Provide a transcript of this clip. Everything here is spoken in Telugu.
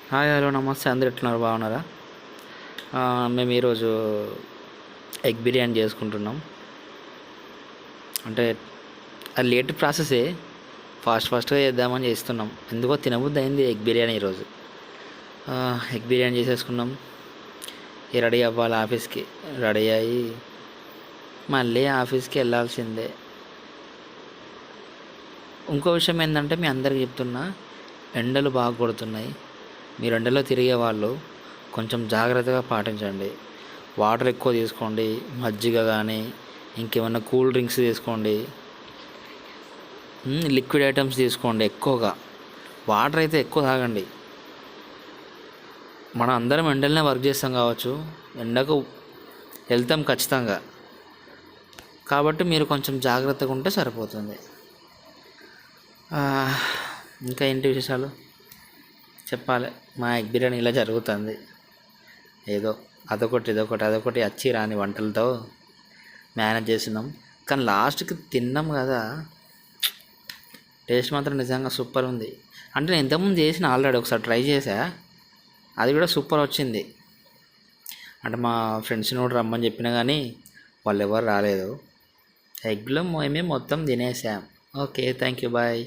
హాయ్ హలో నమస్తే, అందరు ఎట్లున్నారు, బాగున్నారా? మేము ఈరోజు ఎగ్ బిర్యానీ చేసుకుంటున్నాం. అంటే అది లేట్ ప్రాసెసే, ఫాస్ట్గా చేద్దామని చేస్తున్నాం. ఎందుకో తినబుద్ధి అయింది ఎగ్ బిర్యానీ ఈరోజు. ఎగ్ బిర్యానీ చేసేసుకున్నాం. రెడీ అవ్వాలి ఆఫీస్కి. రెడీ అయ్యి మళ్ళీ ఆఫీస్కి వెళ్ళాల్సిందే. ఇంకో విషయం ఏంటంటే, మీ అందరికి చెప్తున్నా, ఎండలు బాగా కొడుతున్నాయి. మీరు ఎండలో తిరిగే వాళ్ళు కొంచెం జాగ్రత్తగా పాటించండి. వాటర్ ఎక్కువ తీసుకోండి, మజ్జిగ కానీ ఇంకేమన్నా కూల్ డ్రింక్స్ తీసుకోండి, లిక్విడ్ ఐటమ్స్ తీసుకోండి. ఎక్కువగా వాటర్ అయితే ఎక్కువ తాగండి. మనం అందరం ఎండలనే వర్క్ చేస్తాం కావచ్చు, ఎండకు వెళ్తాం ఖచ్చితంగా. కాబట్టి మీరు కొంచెం జాగ్రత్తగా ఉంటే సరిపోతుంది. ఇంకా ఏంటి విశేషాలు చెప్పాలి. మా ఎగ్ బిర్యానీ ఇలా జరుగుతుంది. ఏదో అదొకటి వచ్చి రాని వంటలతో మేనేజ్ చేస్తున్నాం. కానీ లాస్ట్కి తిన్నాం కదా, టేస్ట్ మాత్రం నిజంగా సూపర్ ఉంది. అంటే నేను ఇంతకుముందు చేసిన ఆల్రెడీ ఒకసారి ట్రై చేసా, అది కూడా సూపర్ వచ్చింది. అంటే మా ఫ్రెండ్స్ని కూడా రమ్మని చెప్పినా కానీ వాళ్ళు ఎవరు రాలేదు. ఎగ్లో మేమే మొత్తం తినేసాం. Okay, thank you, bye.